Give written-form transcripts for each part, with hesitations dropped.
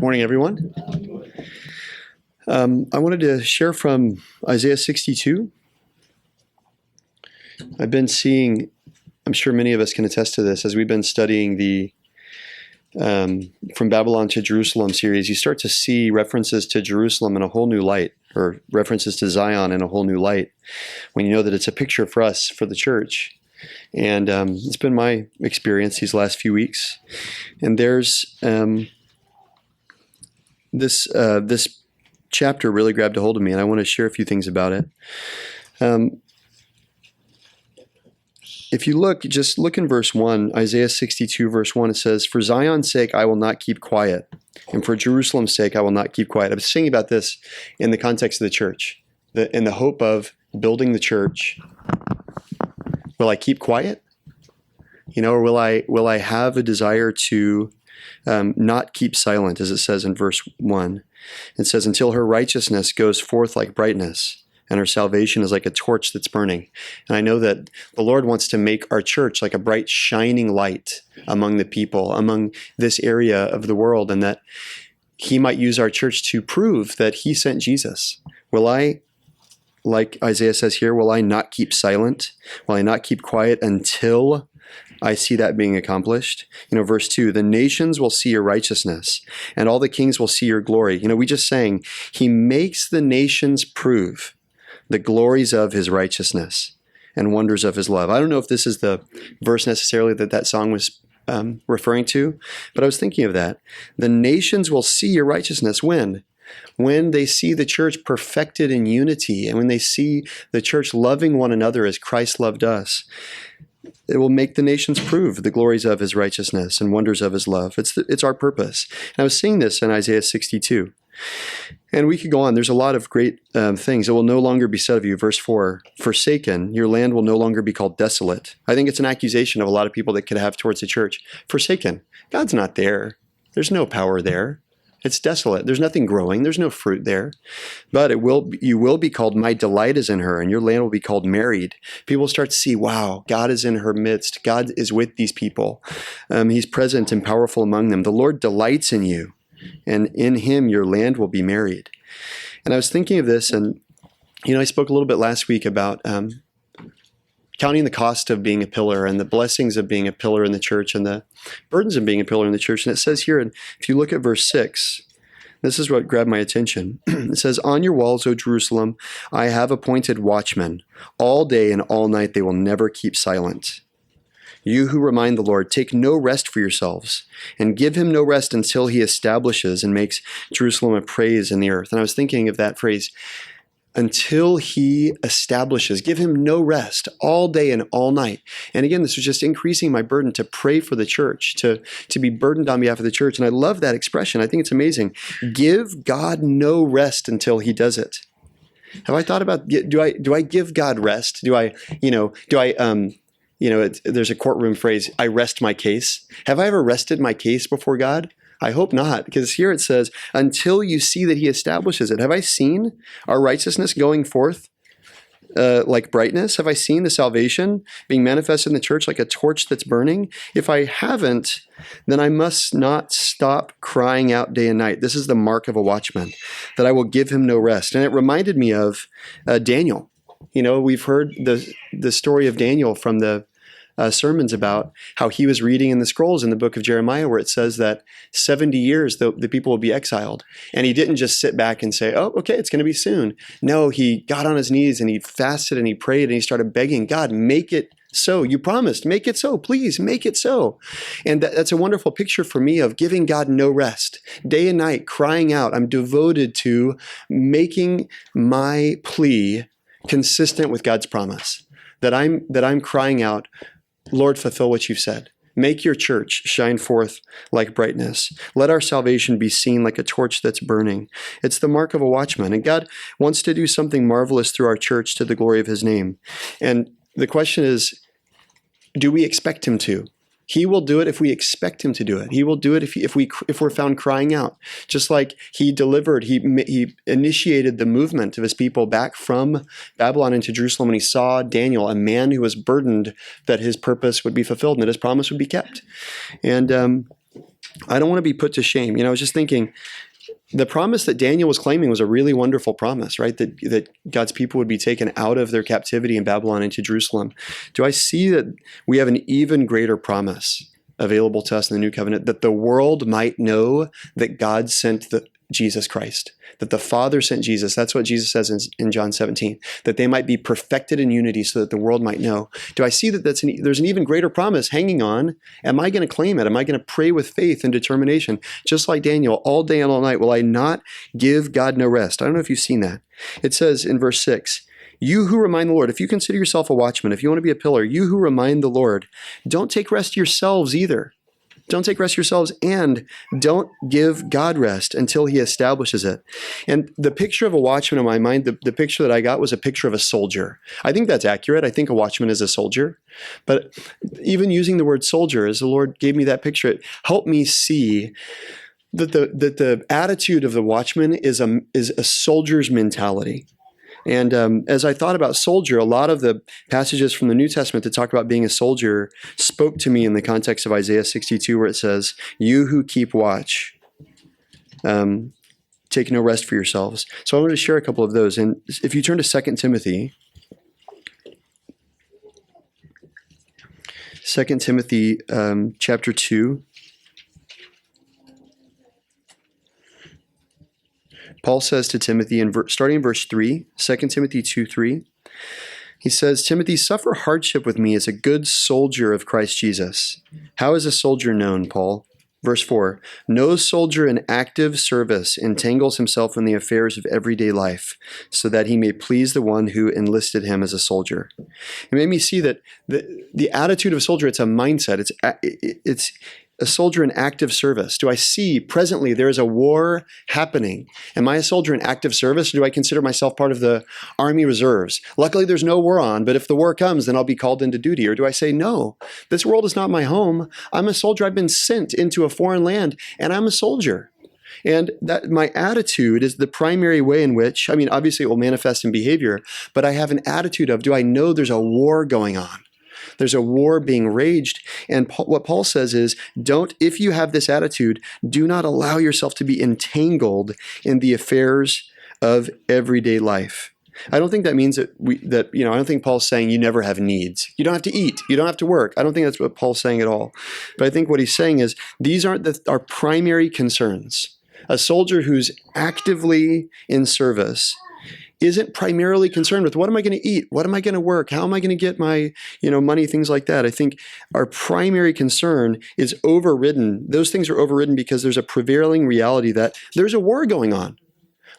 Morning, everyone. I wanted to share from Isaiah 62. I've been seeing, I'm sure many of us can attest to this, as we've been studying the From Babylon to Jerusalem series, you start to see references to Jerusalem in a whole new light, or references to Zion in a whole new light, when you know that it's a picture for us, for the church. And it's been my experience these last few weeks. And there's this chapter really grabbed a hold of me, and I want to share a few things about it. If you look, just look in verse 1, Isaiah 62, verse 1, it says, "For Zion's sake I will not keep quiet, and for Jerusalem's sake I will not keep quiet." I was thinking about this in the context of the church, in the hope of building the church. Will I keep quiet? Or will I have a desire to not keep silent, as it says in verse 1. It says, "Until her righteousness goes forth like brightness, and her salvation is like a torch that's burning." And I know that the Lord wants to make our church like a bright, shining light among the people, among this area of the world, and that He might use our church to prove that He sent Jesus. Will I, like Isaiah says here, will I not keep silent? Will I not keep quiet until I see that being accomplished? Verse 2, "The nations will see your righteousness, and all the kings will see your glory." We just sang, He makes the nations prove the glories of His righteousness and wonders of His love. I don't know if this is the verse necessarily that song was referring to, but I was thinking of that. The nations will see your righteousness when? When they see the church perfected in unity, and when they see the church loving one another as Christ loved us. It will make the nations prove the glories of His righteousness and wonders of His love. It's our purpose. And I was seeing this in Isaiah 62. And we could go on. There's a lot of great things. "It will no longer be said of you," verse 4, "Forsaken, your land will no longer be called desolate." I think it's an accusation of a lot of people that could have towards the church. Forsaken. God's not there. There's no power there. It's desolate. There's nothing growing. There's no fruit there. But you will be called, "My delight is in her," and your land will be called married. People start to see, wow, God is in her midst. God is with these people. He's present and powerful among them. The Lord delights in you, and in Him your land will be married. And I was thinking of this, and I spoke a little bit last week about counting the cost of being a pillar, and the blessings of being a pillar in the church, and the burdens of being a pillar in the church. And it says here, and if you look at verse 6, this is what grabbed my attention. It says, "On your walls, O Jerusalem, I have appointed watchmen. All day and all night they will never keep silent. You who remind the Lord, take no rest for yourselves, and give Him no rest until He establishes and makes Jerusalem a praise in the earth." And I was thinking of that phrase, until He establishes. Give Him no rest all day and all night. And again, this was just increasing my burden to pray for the church, to be burdened on behalf of the church. And I love that expression. I think it's amazing. Give God no rest until He does it. Have I thought about, do I give God rest? There's a courtroom phrase, "I rest my case." Have I ever rested my case before God? I hope not, because here it says, until you see that He establishes it. Have I seen our righteousness going forth like brightness? Have I seen the salvation being manifested in the church like a torch that's burning? If I haven't, then I must not stop crying out day and night. This is the mark of a watchman, that I will give him no rest. And it reminded me of Daniel. We've heard the story of Daniel from the sermons about how he was reading in the scrolls in the book of Jeremiah, where it says that 70 years the people will be exiled. And he didn't just sit back and say, "Oh, okay, it's going to be soon." No, he got on his knees and he fasted and he prayed and he started begging God, "Make it so. You promised, make it so. Please make it so." And that's a wonderful picture for me of giving God no rest. Day and night, crying out. I'm devoted to making my plea consistent with God's promise. That I'm crying out, "Lord, fulfill what You've said. Make Your church shine forth like brightness. Let our salvation be seen like a torch that's burning." It's the mark of a watchman. And God wants to do something marvelous through our church to the glory of His name. And the question is, do we expect Him to? He will do it if we expect Him to do it. He will do it if we're found crying out. Just like He delivered, He initiated the movement of His people back from Babylon into Jerusalem, and He saw Daniel, a man who was burdened that his purpose would be fulfilled and that his promise would be kept. And I don't want to be put to shame. I was just thinking, the promise that Daniel was claiming was a really wonderful promise, right? That God's people would be taken out of their captivity in Babylon into Jerusalem. Do I see that we have an even greater promise available to us in the new covenant, that the world might know that God sent Jesus Christ, that the Father sent Jesus? That's what Jesus says in John 17, that they might be perfected in unity so that the world might know. Do I see that there's an even greater promise hanging on? Am I going to claim it? Am I going to pray with faith and determination? Just like Daniel, all day and all night, will I not give God no rest? I don't know if you've seen that. It says in verse 6, you who remind the Lord, if you consider yourself a watchman, if you want to be a pillar, you who remind the Lord, don't take rest yourselves either. Don't take rest yourselves, and don't give God rest until he establishes it. And the picture of a watchman in my mind, the picture that I got was a picture of a soldier. I think that's accurate. I think a watchman is a soldier. But even using the word soldier, as the Lord gave me that picture, it helped me see that the attitude of the watchman is a soldier's mentality. And as I thought about soldier, a lot of the passages from the New Testament that talk about being a soldier spoke to me in the context of Isaiah 62, where it says, you who keep watch, take no rest for yourselves. So I wanted to share a couple of those. And if you turn to 2 Timothy, 2 Timothy chapter 2, Paul says to Timothy, starting in verse 3, 2 Timothy 2:3, he says, Timothy, suffer hardship with me as a good soldier of Christ Jesus. How is a soldier known, Paul? Verse 4, no soldier in active service entangles himself in the affairs of everyday life, so that he may please the one who enlisted him as a soldier. It made me see that the attitude of a soldier, it's a mindset. It's a soldier in active service. Do I see presently there is a war happening? Am I a soldier in active service, or do I consider myself part of the Army Reserves? Luckily, there's no war on, but if the war comes, then I'll be called into duty. Or do I say, no, this world is not my home. I'm a soldier. I've been sent into a foreign land, and I'm a soldier. And that my attitude is the primary way in which, obviously it will manifest in behavior, but I have an attitude of, do I know there's a war going on? There's a war being raged. And what Paul says is, if you have this attitude, do not allow yourself to be entangled in the affairs of everyday life. I don't think that means I don't think Paul's saying you never have needs. You don't have to eat. You don't have to work. I don't think that's what Paul's saying at all. But I think what he's saying is these aren't our primary concerns. A soldier who's actively in service isn't primarily concerned with what am I going to eat? What am I going to work? How am I going to get my, money, things like that. I think our primary concern is overridden. Those things are overridden because there's a prevailing reality that there's a war going on.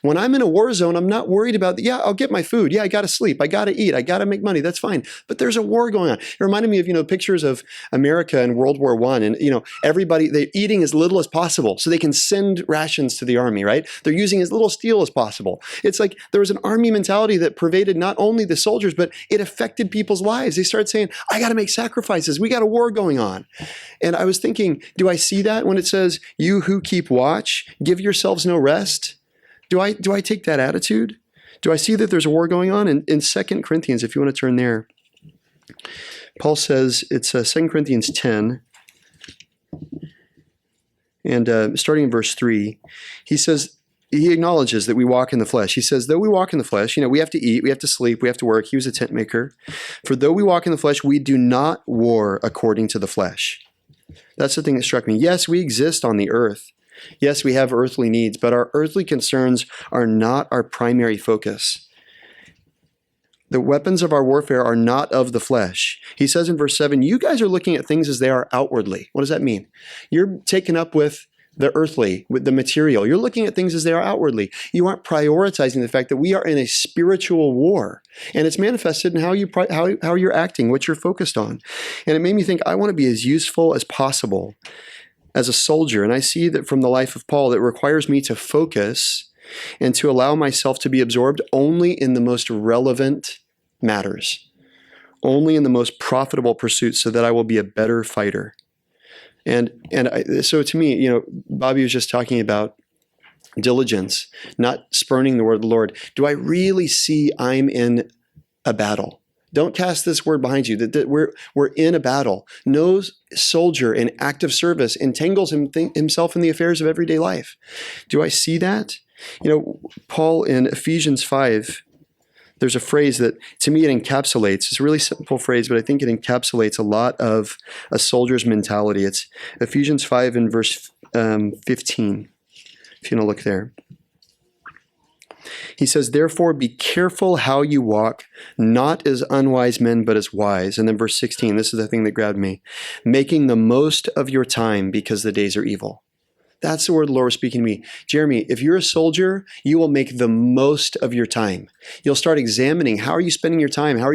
When I'm in a war zone, I'm not worried about, I'll get my food. I got to sleep. I got to eat. I got to make money. That's fine. But there's a war going on. It reminded me of, pictures of America in World War I. And, everybody, they're eating as little as possible so they can send rations to the army, right? They're using as little steel as possible. It's like there was an army mentality that pervaded not only the soldiers, but it affected people's lives. They started saying, I got to make sacrifices. We got a war going on. And I was thinking, do I see that when it says, you who keep watch, give yourselves no rest? Do I take that attitude? Do I see that there's a war going on? In 2 Corinthians, if you want to turn there, Paul says, it's 2 Corinthians 10, and starting in verse 3, he acknowledges that we walk in the flesh. He says, though we walk in the flesh, we have to eat, we have to sleep, we have to work. He was a tent maker. For though we walk in the flesh, we do not war according to the flesh. That's the thing that struck me. Yes, we exist on the earth. Yes, we have earthly needs, but our earthly concerns are not our primary focus. The weapons of our warfare are not of the flesh. He says in verse 7, you guys are looking at things as they are outwardly. What does that mean? You're taken up with the earthly, with the material. You're looking at things as they are outwardly. You aren't prioritizing the fact that we are in a spiritual war, and it's manifested in how you're acting, what you're focused on. And it made me think, I want to be as useful as possible as a soldier. And I see that from the life of Paul, that requires me to focus and to allow myself to be absorbed only in the most relevant matters, only in the most profitable pursuits, so that I will be a better fighter. So to me, Bobby was just talking about diligence, not spurning the word of the Lord. Do I really see I'm in a battle? Don't cast this word behind you, that we're in a battle. No soldier in active service entangles himself in the affairs of everyday life. Do I see that? Paul in Ephesians 5, there's a phrase that to me it encapsulates. It's a really simple phrase, but I think it encapsulates a lot of a soldier's mentality. It's Ephesians 5 in verse 15, if you want to look there. He says, therefore, be careful how you walk, not as unwise men, but as wise. And then verse 16, this is the thing that grabbed me. Making the most of your time because the days are evil. That's the word the Lord was speaking to me. Jeremy, if you're a soldier, you will make the most of your time. You'll start examining, how are you spending your time? How are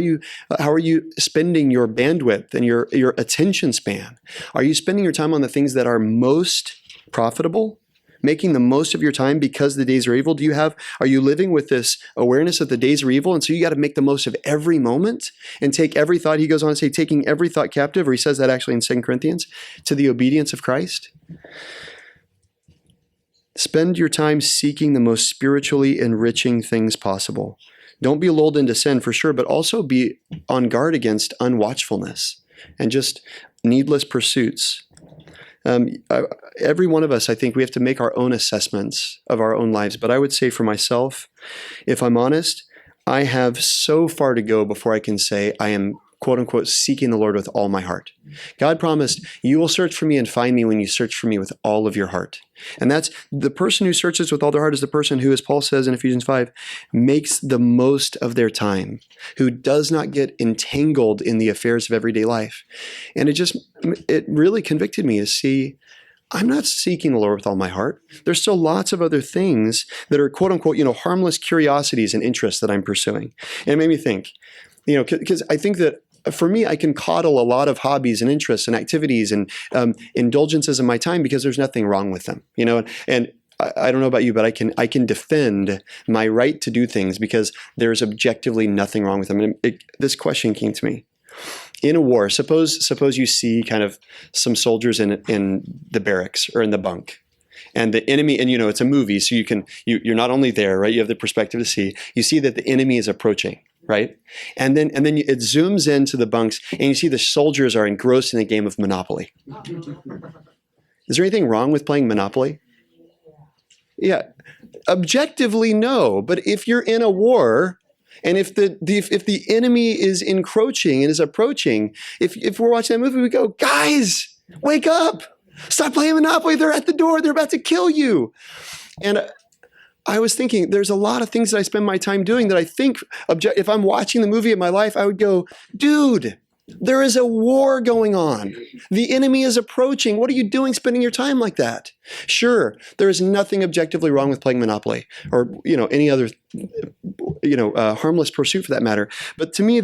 you spending your bandwidth and your attention span? Are you spending your time on the things that are most profitable? Making the most of your time because the days are evil? Are you living with this awareness that the days are evil? And so you got to make the most of every moment and take every thought. He goes on to say, taking every thought captive, or he says that actually in 2 Corinthians, to the obedience of Christ. Spend your time seeking the most spiritually enriching things possible. Don't be lulled into sin for sure, but also be on guard against unwatchfulness and just needless pursuits. Every one of us, I think we have to make our own assessments of our own lives. But I would say for myself, if I'm honest, I have so far to go before I can say I am, quote unquote, seeking the Lord with all my heart. God promised, you will search for me and find me when you search for me with all of your heart. And that's the person who searches with all their heart is the person who, as Paul says in Ephesians 5, makes the most of their time, who does not get entangled in the affairs of everyday life. And it really convicted me to see, I'm not seeking the Lord with all my heart. There's still lots of other things that are, quote unquote, harmless curiosities and interests that I'm pursuing. And it made me think, because I think that for me, I can coddle a lot of hobbies and interests and activities and indulgences in my time because there's nothing wrong with them, and I don't know about you, but I can defend my right to do things because there's objectively nothing wrong with them. And this question came to me. In a war, suppose you see kind of some soldiers in the barracks or in the bunk, and the enemy, and it's a movie, so you're not only there, right? You have the perspective to see. You see that the enemy is approaching, right? And then it zooms into the bunks, and you see the soldiers are engrossed in a game of Monopoly. Is there anything wrong with playing Monopoly? Yeah, objectively no. But if you're in a war, and if the enemy is encroaching and is approaching, if we're watching that movie, we go, guys, wake up! Stop playing Monopoly. They're at the door. They're about to kill you. And I was thinking, there's a lot of things that I spend my time doing that I think, if I'm watching the movie of my life, I would go, dude, there is a war going on. The enemy is approaching. What are you doing spending your time like that? Sure, there is nothing objectively wrong with playing Monopoly or, any other, harmless pursuit for that matter. But to me,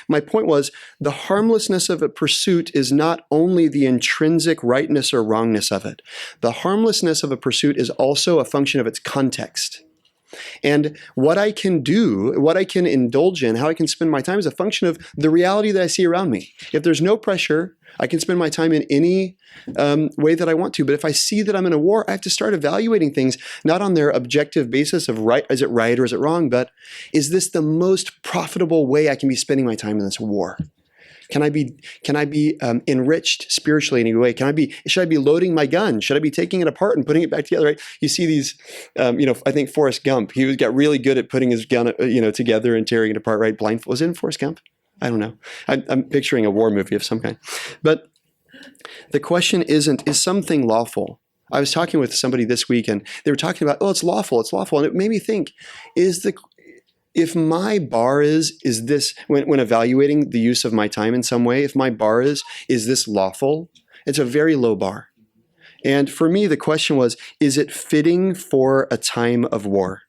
my point was the harmlessness of a pursuit is not only the intrinsic rightness or wrongness of it. The harmlessness of a pursuit is also a function of its context. And what I can do, what I can indulge in, how I can spend my time is a function of the reality that I see around me. If there's no pressure, I can spend my time in any way that I want to. But if I see that I'm in a war, I have to start evaluating ththings, not on their objective basis of right, is it right or is it wrong, but is this the most profitable way I can be spending my time in this war? Can I be enriched spiritually in any way? Should I be loading my gun? Should I be taking it apart and putting it back together? Right? You see these, I think Forrest Gump, he got really good at putting his gun, together and tearing it apart, right? Was it in Forrest Gump? I don't know. I'm picturing a war movie of some kind. But the question is something lawful? I was talking with somebody this week and they were talking about, it's lawful. And it made me think, if my bar is this, when evaluating the use of my time in some way, if my bar is this lawful? It's a very low bar. And for me, the question was, is it fitting for a time of war?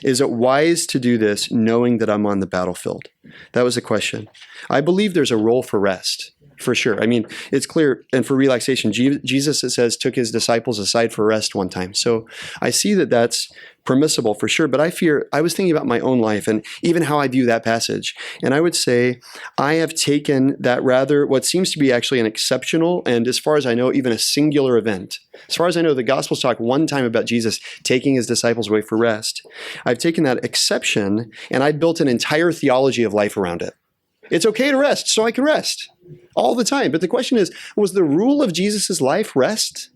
Is it wise to do this knowing that I'm on the battlefield? That was the question. I believe there's a role for rest. For sure. I mean, it's clear. And for relaxation, Jesus, it says, took his disciples aside for rest one time. So I see that that's permissible for sure. But I was thinking about my own life and even how I view that passage. And I would say I have taken that rather what seems to be actually an exceptional and, as far as I know, even a singular event. As far as I know, the Gospels talk one time about Jesus taking his disciples away for rest. I've taken that exception and I built an entire theology of life around it. It's okay to rest, so I can rest all the time. But the question is, was the rule of Jesus' life rest?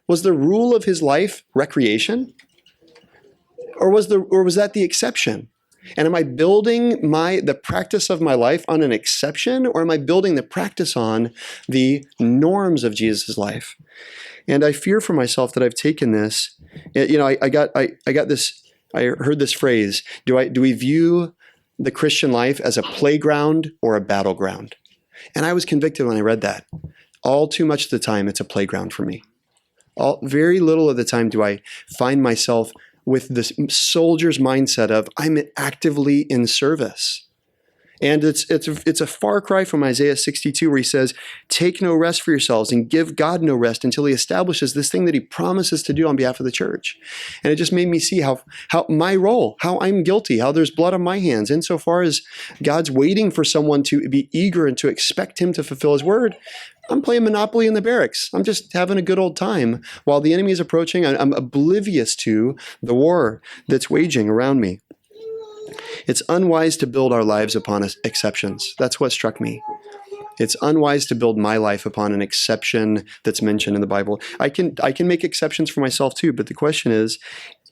Was the rule of his life recreation? Or was that the exception? And am I building the practice of my life on an exception, or am I building the practice on the norms of Jesus' life? And I fear for myself that I've taken this. I got this. I heard this phrase: Do we view the Christian life as a playground or a battleground? And I was convicted when I read that. All too much of the time, it's a playground for me. Very little of the time do I find myself with this soldier's mindset of I'm actively in service. And it's a far cry from Isaiah 62, where he says, take no rest for yourselves and give God no rest until he establishes this thing that he promises to do on behalf of the church. And it just made me see how my role, how I'm guilty, how there's blood on my hands, insofar as God's waiting for someone to be eager and to expect him to fulfill his word. I'm playing Monopoly in the barracks. I'm just having a good old time while the enemy is approaching. I'm oblivious to the war that's waging around me. It's unwise to build our lives upon exceptions. That's what struck me. It's unwise to build my life upon an exception that's mentioned in the Bible. I can make exceptions for myself too, but the question is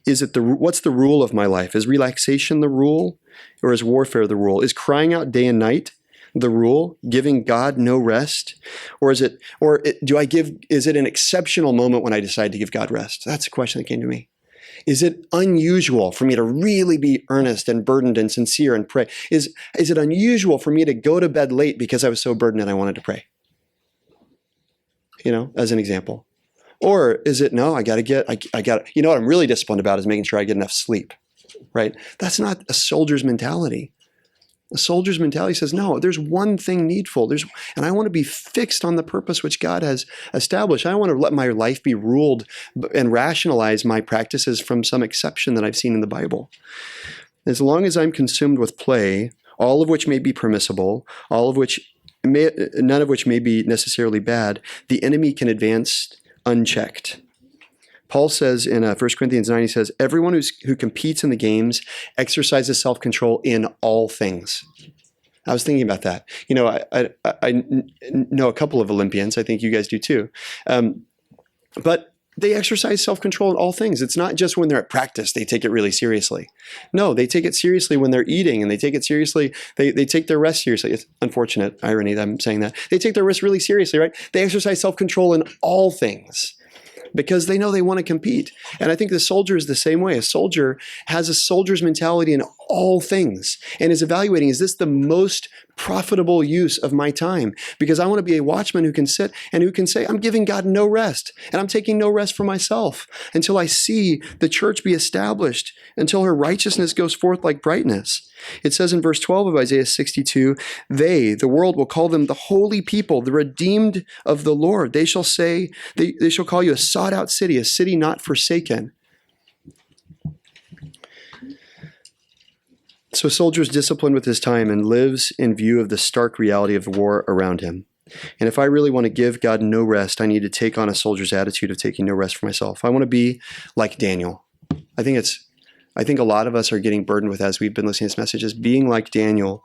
what's the rule of my life? Is relaxation the rule, or is warfare the rule? Is crying out day and night the rule, giving God no rest? Or is it an exceptional moment when I decide to give God rest? That's a question that came to me. Is it unusual for me to really be earnest and burdened and sincere and pray? Is it unusual for me to go to bed late because I was so burdened and I wanted to pray? As an example. Or is it, no, I got to, what I'm really disciplined about is making sure I get enough sleep, right? That's not a soldier's mentality. A soldier's mentality says, no, there's one thing needful. And I want to be fixed on the purpose which God has established. I don't want to let my life be ruled and rationalize my practices from some exception that I've seen in the Bible. As long as I'm consumed with play, all of which may be permissible, none of which may be necessarily bad, the enemy can advance unchecked. Paul says in 1 Corinthians 9, he says, everyone who competes in the games exercises self-control in all things. I was thinking about that. I know a couple of Olympians. I think you guys do too. But they exercise self-control in all things. It's not just when they're at practice, they take it really seriously. No, they take it seriously when they're eating, and they take it seriously. They take their rest seriously. It's unfortunate irony that I'm saying that. They take their rest really seriously, right? They exercise self-control in all things, because they know they want to compete. And I think the soldier is the same way. A soldier has a soldier's mentality in all things and is evaluating, is this the most profitable use of my time? Because I want to be a watchman who can sit and who can say, I'm giving God no rest, and I'm taking no rest for myself until I see the church be established, until her righteousness goes forth like brightness. It says in verse 12 of Isaiah 62, the world will call them the holy people, the redeemed of the Lord. They shall say, they shall call you a sought out city, a city not forsaken. So a soldier is disciplined with his time and lives in view of the stark reality of the war around him. And if I really want to give God no rest, I need to take on a soldier's attitude of taking no rest for myself. I want to be like Daniel. I think a lot of us are getting burdened with, as we've been listening to this message, is being like Daniel.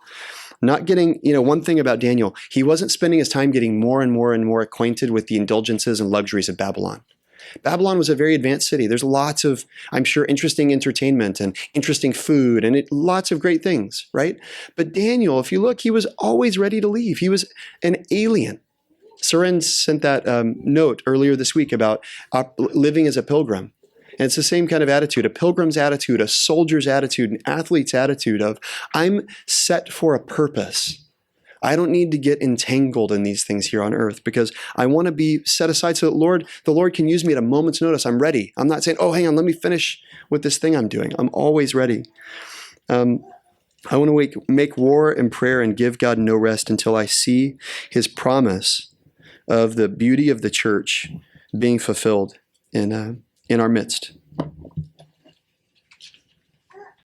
Not getting, one thing about Daniel, he wasn't spending his time getting more and more and more acquainted with the indulgences and luxuries of Babylon. Babylon was a very advanced city. There's lots of, I'm sure, interesting entertainment and interesting food and lots of great things, right? But Daniel, if you look, he was always ready to leave. He was an alien. Soren sent that note earlier this week about living as a pilgrim. And it's the same kind of attitude, a pilgrim's attitude, a soldier's attitude, an athlete's attitude of, I'm set for a purpose. I don't need to get entangled in these things here on earth, because I want to be set aside so that the Lord can use me at a moment's notice. I'm ready. I'm not saying, oh, hang on, let me finish with this thing I'm doing. I'm always ready. I want to make war and prayer and give God no rest until I see his promise of the beauty of the church being fulfilled in our midst.